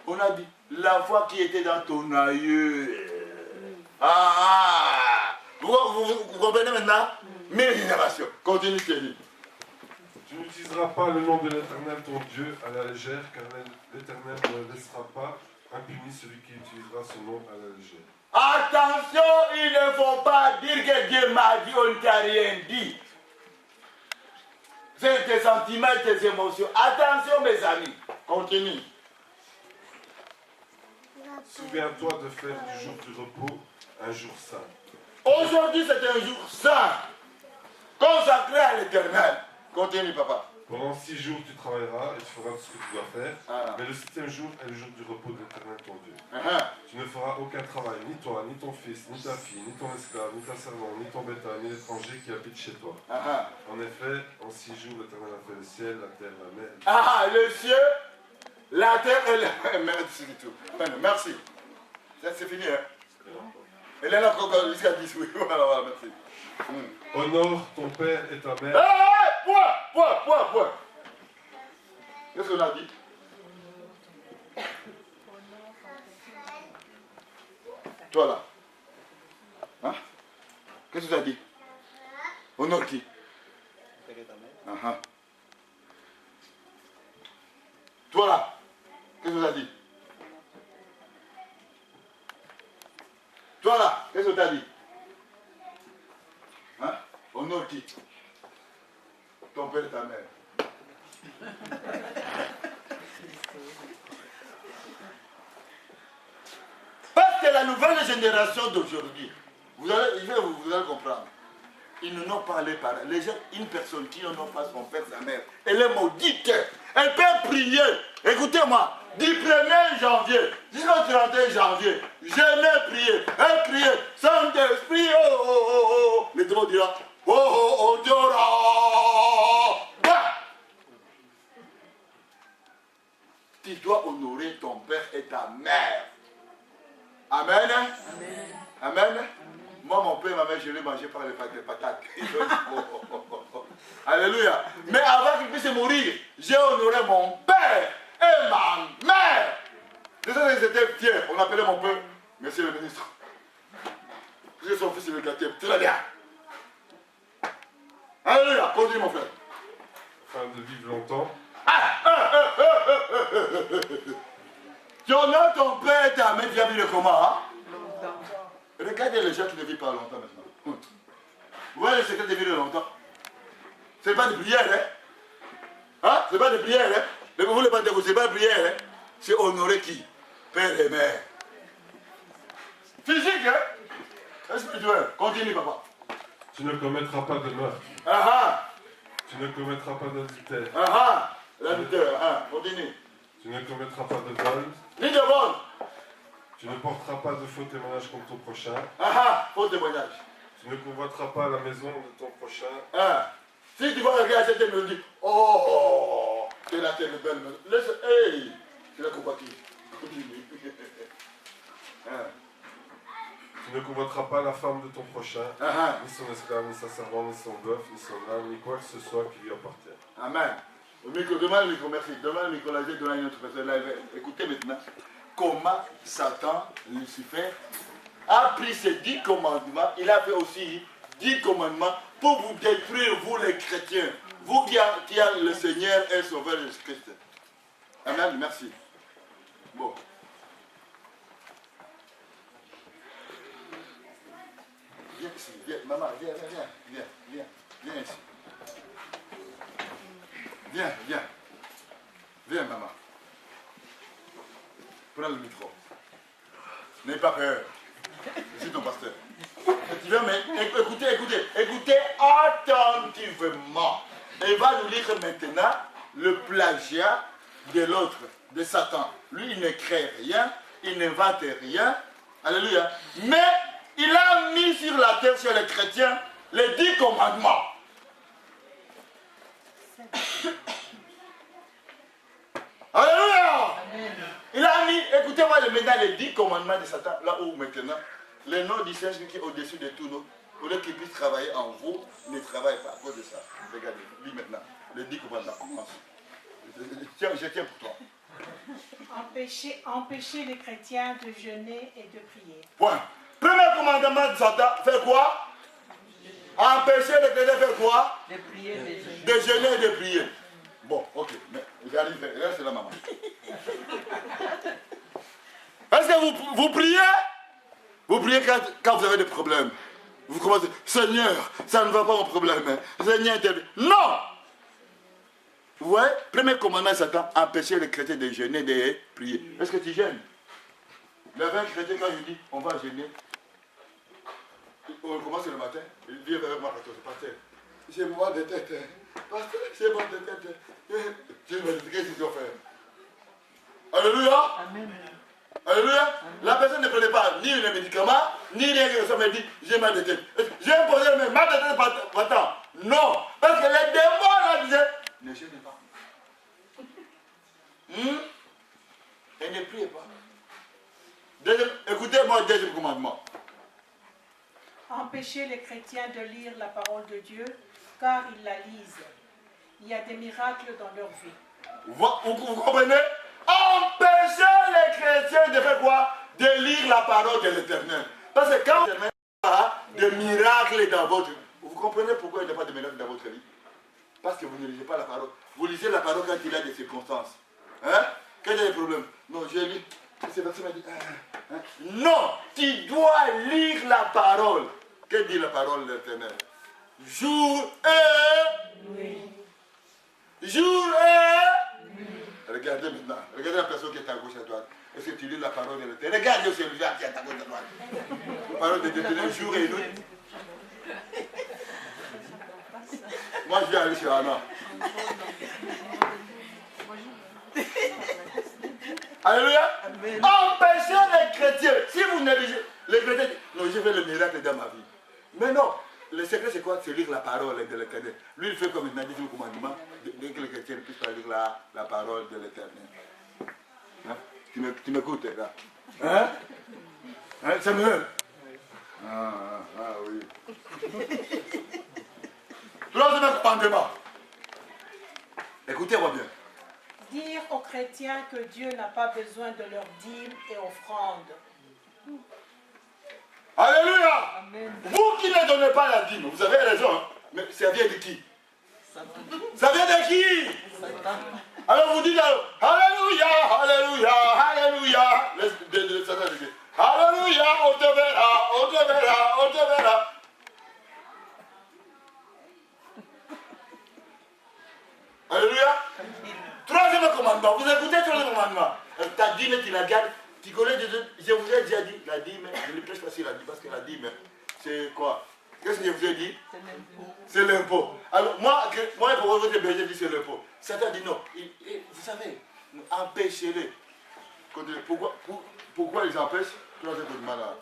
on a dit, la foi qui était dans ton aïeux. Vous comprenez maintenant? 1000 générations. Continue, Thierry. Tu n'utiliseras pas le nom de l'Éternel ton Dieu à la légère, car l'Éternel ne laissera pas impuni celui qui utilisera ce nom à la légère. Attention, il ne faut pas dire que Dieu m'a dit, on ne t'a rien dit. C'est tes sentiments, tes émotions. Attention, mes amis. Continue. Souviens-toi de faire du jour du repos un jour saint. Aujourd'hui, c'est un jour saint, consacré à l'Éternel. Continue, papa. Pendant 6 jours, tu travailleras et tu feras tout ce que tu dois faire. Mais le 7e jour est le jour du repos de l'Éternel ton Dieu. Tu ne feras aucun travail, ni toi, ni ton fils, ni ta fille, ni ton esclave, ni ta servante, ni ton bétail, ni l'étranger qui habite chez toi. En effet, en 6 jours, l'Éternel a fait le ciel, la terre, la mer. Le ciel, la terre et la mer. Merci du tout. Merci. C'est fini, hein? Elle est là encore jusqu'à 10, oui. Voilà, merci. Honore ton père et ta mère. Point. Qu'est-ce qu'on a dit? Toi là. Hein? Qu'est-ce que tu as dit? Honore qui? Toi là. Qu'est-ce que tu as dit? Toi là. Qu'est-ce que tu as dit? Hein? Honore qui? Ton père et ta mère. Parce que la nouvelle génération d'aujourd'hui, vous allez comprendre, ils ne n'ont pas les parents. Une personne qui n'ont pas son père, sa mère, elle est maudite. Elle peut prier. Écoutez-moi, du 1er janvier jusqu'au 31 janvier, jamais prier. Elle priait, Saint-Esprit, oh. Le démon dira, oh, tu dois honorer ton père et ta mère. Amen. Amen. Moi, mon père et ma mère, je l'ai mangé par les patates. Alléluia. Mais avant qu'il puisse mourir, j'ai honoré mon père et ma mère. Déjà, ils étaient fiers. On appelait mon père, monsieur le ministre. J'ai son fils, il me gâtait. Très bien. Alléluia. Continue, mon frère. Fin de vivre longtemps. Ton père, ta mère, tu as vu le comment, hein? Regardez les gens qui ne vivent pas longtemps maintenant. Vous voyez le secret de vivre longtemps? Ce n'est pas de prière, hein? Hein? Ce n'est pas de prière, hein? Mais vous voulez pas dire que ce n'est pas de prière, hein? C'est honorer qui? Père et mère. Physique, hein? Spirituel. Continue, papa. Tu ne commettras pas de meurtre. Tu ne commettras pas d'adultère. L'adultère, continue. Tu ne commettras pas de vol. Ni de vol. Tu ne porteras pas de faux témoignages contre ton prochain. Faux témoignage. Tu ne convoiteras pas la maison de ton prochain. Si tu vas regarder cette maison, dis, oh, c'est la terre belle maison. Laisse, hey, c'est la compatie. Continue. Tu ne convoiteras pas la femme de ton prochain, ni son esclave, ni sa servante, ni son bœuf, ni son âne, ni quoi que ce soit qui lui appartient. Amen. Demain le micro, merci. Demain le micro, j'ai donné une autre personne. Écoutez maintenant comment Satan, Lucifer, a pris ces 10 commandements. Il a fait aussi 10 commandements pour vous détruire, vous les chrétiens. Vous qui avez le Seigneur et Sauveur Jésus-Christ. Amen, merci. Bon. Viens ici, viens, maman, viens ici. Viens, maman. Prends le micro. N'aie pas peur. Je suis ton pasteur. Tu viens, mais écoutez attentivement. Et il va nous lire maintenant le plagiat de l'autre, de Satan. Lui, il ne crée rien, il n'invente rien. Alléluia. Mais il a mis sur la terre, chez les chrétiens, les 10 commandements. Alléluia. Il a mis, écoutez-moi maintenant les 10 commandements de Satan, là où maintenant, le nom du Seigneur qui est au-dessus de tout nous, pour qu'il puisse travailler en vous, ne travaille pas à cause de ça. Regardez, lis maintenant, les 10 commandements, commence. Je tiens pour toi. Empêcher les chrétiens de jeûner et de prier. Point. Premier commandement de Satan, fait quoi? Empêcher les chrétiens de faire quoi? De prier, de jeûner et de prier. Bon, ok, mais j'arrive, là c'est la maman. Est-ce que vous priez? Vous priez quand vous avez des problèmes. Vous commencez, Seigneur, ça ne va pas mon problème. Seigneur, intervient. Non! Vous voyez, premier commandement de Satan, empêcher les chrétiens de jeûner et de prier. Est-ce que tu jeûnes? Il y avait un chrétien quand je dis, on va jeûner. On commence le matin, il vient avec moi, pasteur. J'ai mal de tête. Pasteur, j'ai mal de tête. Je me dis, qu'est-ce que tu dois faire? Alléluia. Amen. Alléluia. La personne ne prenait pas ni les médicaments, ni rien que ça, me dit, j'ai mal de tête. J'ai imposé le même, mal de tête, pas tant. Non, parce que les démons là disaient, ne jeûnez pas. Et ne priez pas. Écoutez-moi, deuxième commandement. Empêcher les chrétiens de lire la parole de Dieu, car ils la lisent. Il y a des miracles dans leur vie. Vous comprenez? Empêcher les chrétiens de faire quoi? De lire la parole de l'Éternel. Parce que quand l'Éternel a des miracles dans votre vie, vous comprenez pourquoi il n'y a pas de miracles dans votre vie? Parce que vous ne lisez pas la parole. Vous lisez la parole quand il y a des circonstances. Hein? Quand il y a des problèmes. Non, j'ai lu. C'est parce que m'a dit, non, tu dois lire la parole. Que dit la parole de l'Éternel? Jour et nuit. Jour et nuit. Regardez maintenant. Regardez la personne qui est à gauche à droite. Est-ce que tu lis la parole de l'Éternel? Regardez aussi le gars qui est à gauche à droite. La parole de l'Éternel, jour et nuit. Moi, je vais aller chez Anna. Alléluia. Amen. Empêchez les chrétiens. Si vous négligez les chrétiens, non, j'ai fait le miracle dans ma vie. Mais non, le secret c'est quoi? C'est lire la parole de l'Éternel. Lui, il fait comme il a dit le commandement, dès que les chrétiens ne puissent pas lire la parole de l'Éternel. Hein? Tu m'écoutes là? Hein? Samuel? Oui. Troisième commandement. Écoutez-moi bien. Dire aux chrétiens que Dieu n'a pas besoin de leurs dîmes et offrandes. Alléluia. Amen. Vous qui ne donnez pas la dîme, vous avez raison, hein? Mais ça vient de qui? Ça vient de qui? Alors vous dites Alléluia, Alléluia, Alléluia. Alléluia, on te verra, on te verra, on te verra. Alléluia. Troisième commandement. Vous écoutez le troisième commandement. Ta dîme, tu la gardes. Tu connais, je vous ai déjà dit, la dîme, je ne prêche pas sur la dîme, parce que la dîme, c'est quoi? Qu'est-ce que je vous ai dit? C'est l'impôt. Alors, moi, pour votre berger, je dis c'est l'impôt. Satan dit non. Vous savez, empêchez-les. Pourquoi ils empêchent? Troisième commandement là.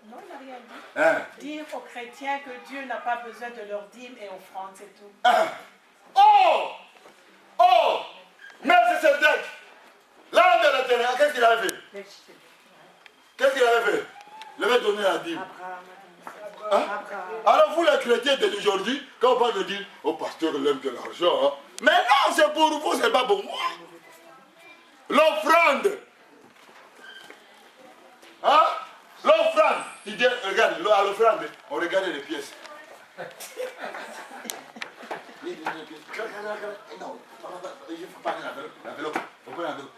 Non, il n'a rien dit. Hein? Dire aux chrétiens que Dieu n'a pas besoin de leur dîme et offrande, c'est tout. Hein? Oh! Oh! Melchisedec, l'âme de l'Éternel, qu'est-ce qu'il avait fait? Qu'est-ce qu'il avait fait? Il avait donné la dîme. Hein? Alors vous les chrétiens d'aujourd'hui, quand on parle de dîme, oh pasteur, il aime de l'argent. Hein? Mais non, c'est pour vous, c'est pas pour moi. L'offrande. Hein? L'offrande. Il dit, regarde, à l'offrande, on regardait les pièces. Non, il ne faut pas l'enveloppe. On prend l'enveloppe.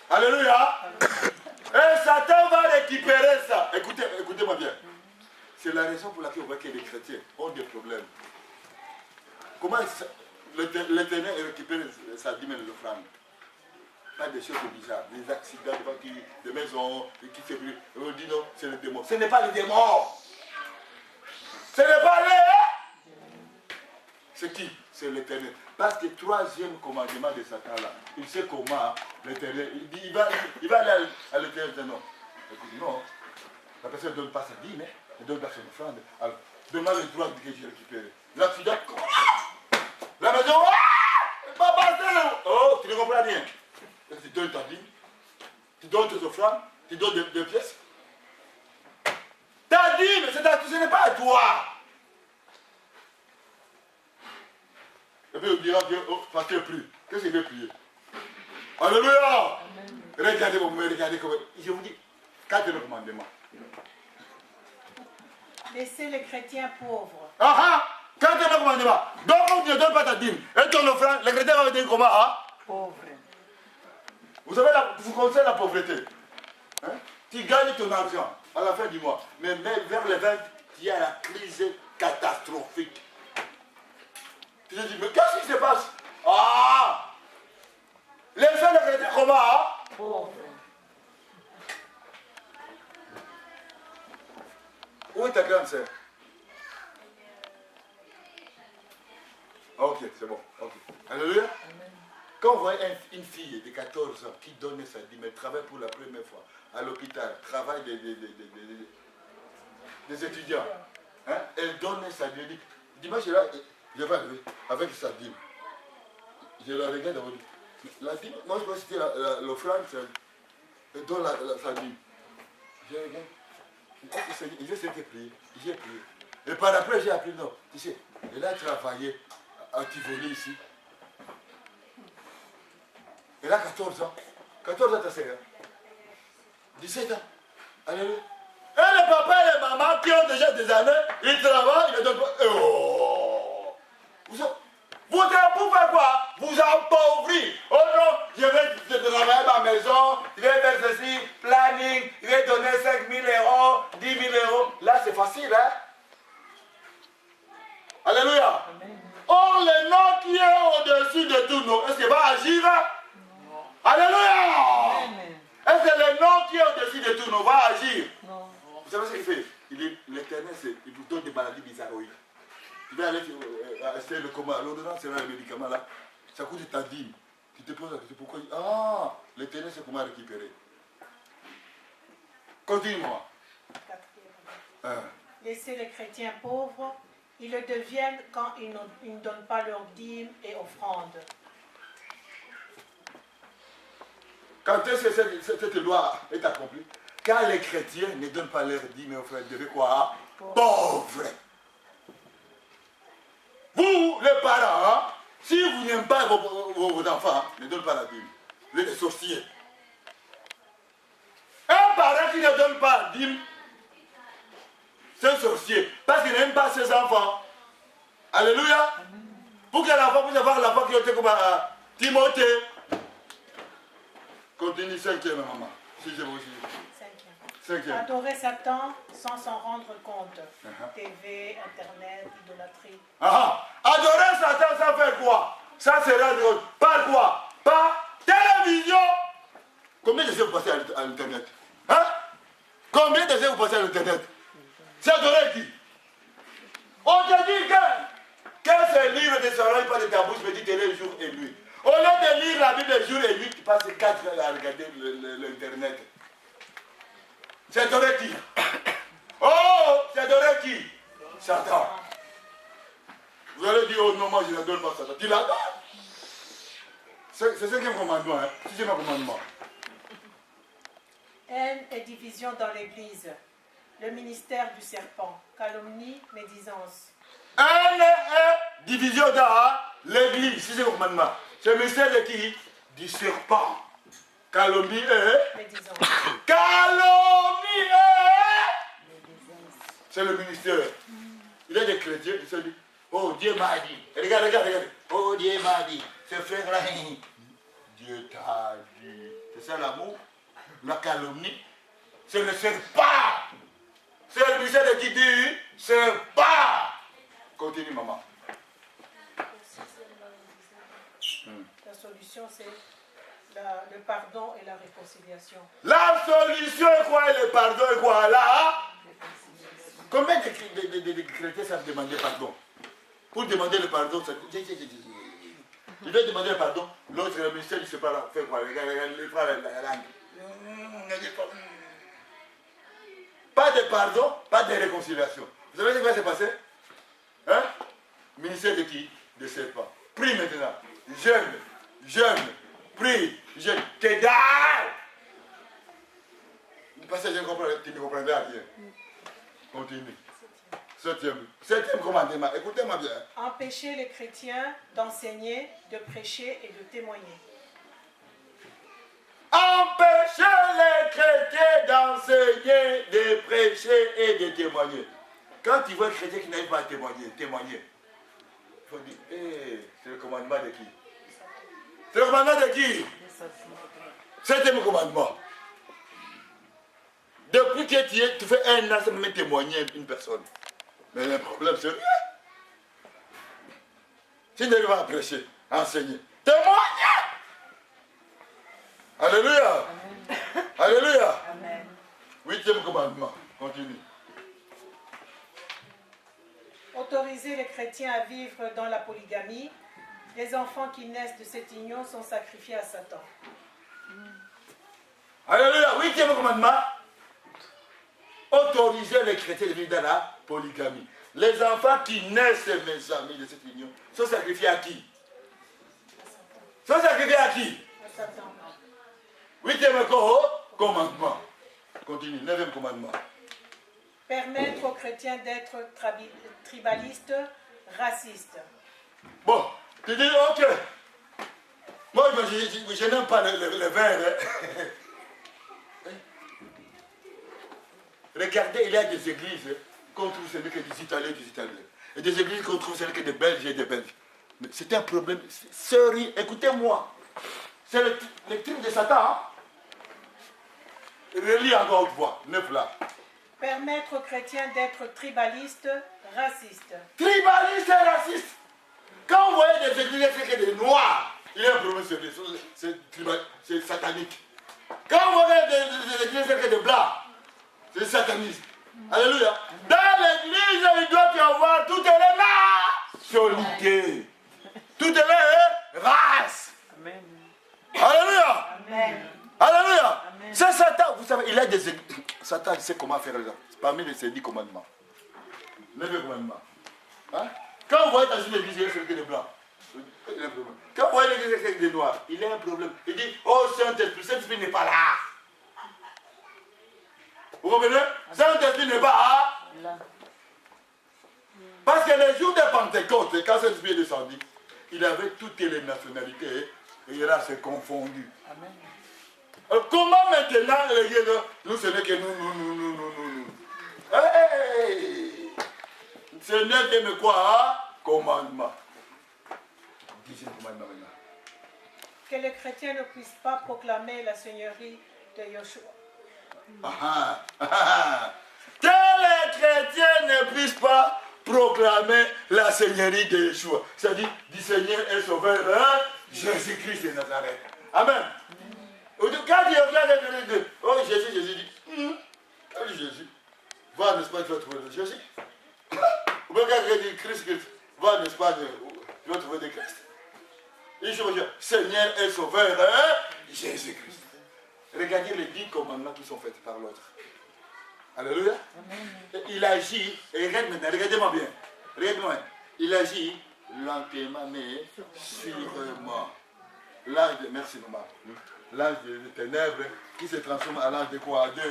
Alléluia. Et Satan va récupérer ça. Écoutez-moi bien. C'est la raison pour laquelle on voit que les chrétiens ont des problèmes. Comment l'Éternel récupère sa dîme et l'offrande? Pas des choses bizarres, des accidents de voiture, des maisons qui se brûlent. On dit non, c'est le démon. Ce n'est pas le démon. Ce n'est pas les. C'est qui? C'est l'Éternel. Parce que le troisième commandement de Satan là, il sait comment l'Éternel. Il va aller à l'Éternel. Non. Écoute, non. La personne ne donne pas sa dîme, elle donne pas son offrande. Alors, demande le droit que j'ai récupéré. L'accident. La maison. Oh, tu ne comprends rien. Tu donnes ta dîme, tu donnes tes offrandes, tu donnes des pièces. Ta dîme, ce n'est pas à toi. Et puis on dira que, oh, pasteur prie. Qu'est-ce qu'il veut prier? Alléluia. Regardez comment. Je vous dis, quatrième commandement. Laissez les chrétiens pauvres. Ah ah, quatrième commandement. Donc tu ne donnes pas ta dîme. Et ton offrande, les chrétiens vont dire comment? Hein? Pauvres. Vous savez, vous connaissez la pauvreté. Hein? Tu gagnes ton argent à la fin du mois. Mais même vers les 20, il y a la crise catastrophique. Tu te dis, mais qu'est-ce qui se passe? Ah! Les gens de chrétiens comment? Hein? Pauvres. Où est ta grande sœur? Ok, c'est bon. Okay. Alléluia. Quand on voit une fille de 14 ans qui donne sa dîme, elle travaille pour la première fois à l'hôpital, travaille des étudiants, hein? Elle donne sa dîme. Dimanche, là, je vais arriver avec sa dîme. Je la regarde et je dis, la dîme, moi je pense que c'était l'offrande, elle donne sa dîme. Je regarde, je vais essayer de prier, j'ai prié. Et par après, j'ai appris, non, tu sais, elle a travaillé à Tivoli ici. Elle a 14 ans. 14 ans, ta sœur. 17 ans. Alléluia. Et les papas et les mamans qui ont déjà des années, ils travaillent, ils ne donnent pas. Oh. Vous êtes pour faire quoi? Vous appauvrir. Oh non, je vais travailler à ma maison, je vais faire ceci, planning, je vais donner 5 000 euros, 10 000 euros. Là, c'est facile, hein? Alléluia. Or, le nom qui est au-dessus de tout nom, est-ce qu'il va agir? Alléluia. Est-ce que le nom qui est au-dessus de tout nom va agir? Non. Vous savez ce qu'il fait? L'Éternel, il vous donne des maladies bizarroïdes. Tu vas aller acheter le coma, l'ordonnance, c'est là, le médicament là. Ça coûte ta dîme. Tu te poses la question, pourquoi? Ah, l'Éternel, c'est comment récupérer. Continue-moi. Laissez les chrétiens pauvres. Ils le deviennent quand ils ne donnent pas leur dîme et offrande. Quand est-ce que cette loi est accomplie? Quand les chrétiens ne donnent pas leur dîme et offrande, ils deviennent quoi? Pauvres. Vous, les parents, hein, si vous n'aimez pas vos enfants, ne donnez pas la dîme. Vous êtes des sorciers. Un parent qui ne donne pas la dîme c'est un sorcier. Parce qu'il n'aime pas ses enfants. Alléluia. Pour que l'enfant puisse avoir l'enfant qui était comme Timothée. Continue 5e, maman. Si j'ai aussi. 5e. Adorer Satan sans s'en rendre compte. TV, Internet, idolâtrie. Adorer Satan, ça fait quoi? Ça sera drôle. Par quoi? Par télévision. Combien de vous passez à l'Internet? Hein? Combien de vous passez à l'Internet? C'est adorer qui? On te dit que ce livre ne s'arrête pas de ta bouche, me dit télé jour et nuit. Au lieu de lire la Bible jour et nuit, tu passes 4 heures à regarder l'Internet. C'est adorer qui? Oh, c'est adorer qui? Satan. Vous allez dire, oh non, moi je n'adore pas Satan. Tu l'adores? C'est ce qui est mon commandement. Hein? C'est mon commandement. Haine et division dans l'Église. Le ministère du serpent. Calomnie, médisance. Haine et division dans l'Église. C'est mon commandement. C'est le ministère de qui? Du serpent. Calomnie et médisance. Calomnie et médisance. C'est le ministère. Il y a des chrétiens qui se disent, oh Dieu m'a dit. Regarde, regarde, regarde. Oh Dieu m'a dit. Ce frère-là, Dieu t'a dit. C'est ça l'amour? La calomnie? C'est le serpent. C'est le ministère qui dit, serpent. Continue, maman. La solution, c'est le pardon et la réconciliation. La solution est quoi? Et le pardon est quoi? Là? Combien de chrétiens savent demander pardon? Pour demander le pardon, tu dois demander le pardon. L'autre, le ministère, il ne sait pas faire quoi? Regarde, il prend la langue. Pas de pardon, pas de réconciliation. Vous savez ce qui va se passer? Hein? Ministère de qui? De serpent. Prie maintenant. Jeûne, prie, jeûne. Que dalle! Parce que tu ne comprendras rien. Continue. Septième commandement. Écoutez-moi bien. Empêcher les chrétiens d'enseigner, de prêcher et de témoigner. Empêcher les chrétiens d'enseigner, de prêcher et de témoigner. Quand tu vois un chrétien qui n'arrive pas à témoigner, il faut dire, c'est le commandement de qui? C'est le commandement de qui? Septième commandement. Depuis que tu fais un an, ça me met témoigner une personne. Mais le problème, c'est rien. Si tu n'arrives pas à prêcher, à enseigner, témoigner! Alléluia! Amen. Alléluia! Amen. 8e commandement. Continue. Autoriser les chrétiens à vivre dans la polygamie. Les enfants qui naissent de cette union sont sacrifiés à Satan. Alléluia! 8e commandement. Autoriser les chrétiens de vivre dans la polygamie. Les enfants qui naissent, mes amis, de cette union, sont sacrifiés à qui? Sont sacrifiés à qui? À Satan. 8e commandement. Continue. 9e commandement. Permettre aux chrétiens d'être tribalistes, racistes. Bon, tu dis, ok. Moi, je n'aime pas le verre. Hein. Regardez, il y a des églises qu'on trouve ce n'est que des Italiens, et des églises qu'on trouve ce n'est que des Belges et des Belges. Mais c'est un problème sérieux. Écoutez-moi. C'est le truc de Satan. Hein? Relis encore une fois. 9 là. Permettre aux chrétiens d'être tribalistes, racistes. Tribalistes et racistes. Quand vous voyez des églises c'est que des noirs, il y a un problème sérieux. C'est satanique. Quand vous voyez des églises c'est que des blancs, c'est satanisme. Alléluia. Dans l'église, il doit y avoir toutes les nationalités. Toutes les races. Amen. Alléluia. Amen. Alléluia. C'est Satan. Vous savez, il a des églises. Satan, il sait comment faire les gens. C'est parmi les 10 commandements. 9 commandements. Hein? Quand vous voyez dans une église, il y a des blancs. Il y a un problème. Quand vous voyez l'église avec des noirs, il y a un problème. Il dit, oh Saint-Esprit, Saint-Esprit n'est pas là. Vous comprenez? Saint-Esprit n'est pas là. Parce que les jours de Pentecôte, quand Saint-Esprit est descendu, il avait toutes les nationalités et il a se confondu. Amen. Alors, comment maintenant, nous, ce n'est que nous. Hey! Ce n'est que quoi? Commandement. Dixième commandement maintenant. Que les chrétiens ne puissent pas proclamer la seigneurie de Yeshua. Que les chrétiens ne puissent pas proclamer la seigneurie de Yeshua. C'est-à-dire du Seigneur et Sauveur Jésus-Christ de Nazareth. Amen. Quand il regarde oh Jésus, Jésus dit, Jésus, va en Espagne, tu vas trouver de Jésus. Ou bien quand il dit Christ, va en Espagne, tu vas trouver de Christ. Il dit, Seigneur et Sauveur Jésus-Christ. Regardez les 10 commandements qui sont faits par l'autre. Alléluia. Amen. Il agit, et regardez-moi bien. Regardez-moi. Il agit lentement, mais sûrement. L'âge de, merci maman. L'âge de ténèbres qui se transforme en l'âge de quoi? De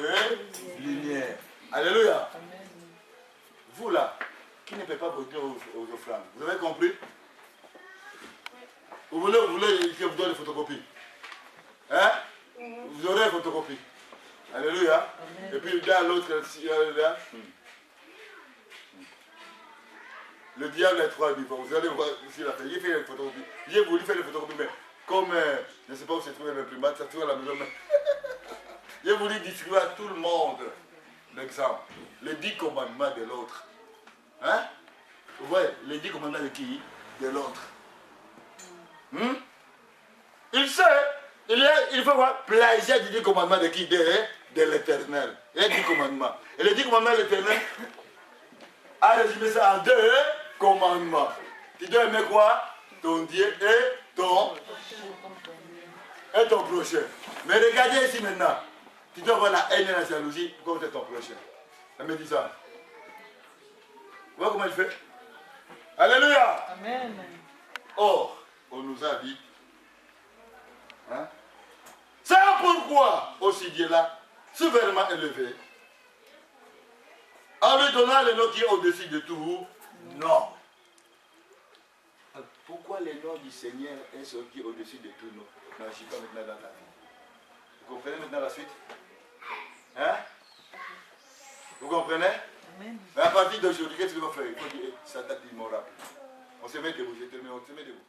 lumière. Alléluia. Amen. Vous là, qui ne pouvez pas voter aux offrandes, vous avez compris? Vous voulez que je vous donne des photocopies? Hein? Vous aurez une photocopie. Alléluia. Amen. Et puis dans l'autre, là, le diable est trop vivant. Vous allez voir ici la fait. J'ai fait une photocopie. J'ai voulu faire une photocopie, mais comme je ne sais pas où c'est trouvé le primat, ça se trouve à la maison. J'ai voulu distribuer à tout le monde l'exemple. Les 10 commandements de l'autre. Hein? Vous voyez, les 10 commandements de qui? De l'autre. Il sait. Il faut voir plagiat du 10 commandements de qui? De l'Éternel. Il y a 10 commandements. Et les 10 commandements de l'Éternel a résumé ça en 2 commandements. Tu dois aimer quoi? Ton Dieu et ton prochain. Mais regardez ici maintenant. Tu dois avoir la haine et la jalousie contre ton prochain. La médisance. Vous voyez comment il fait? Alléluia. Amen. Or, on nous a dit, hein? C'est pourquoi aussi Dieu là, sévèrement élevé, en lui donnant le nom qui est au-dessus de tout, non. Pourquoi le nom du Seigneur est ce qui est au-dessus de tout nom n'agit pas maintenant dans ta vie? Vous comprenez maintenant la suite? Hein? Vous comprenez? Amen. Mais à partir d'aujourd'hui, qu'est-ce que vous faites? Il faut dire, ça t'a dit mon rap. On se met debout, je termine, on se met debout.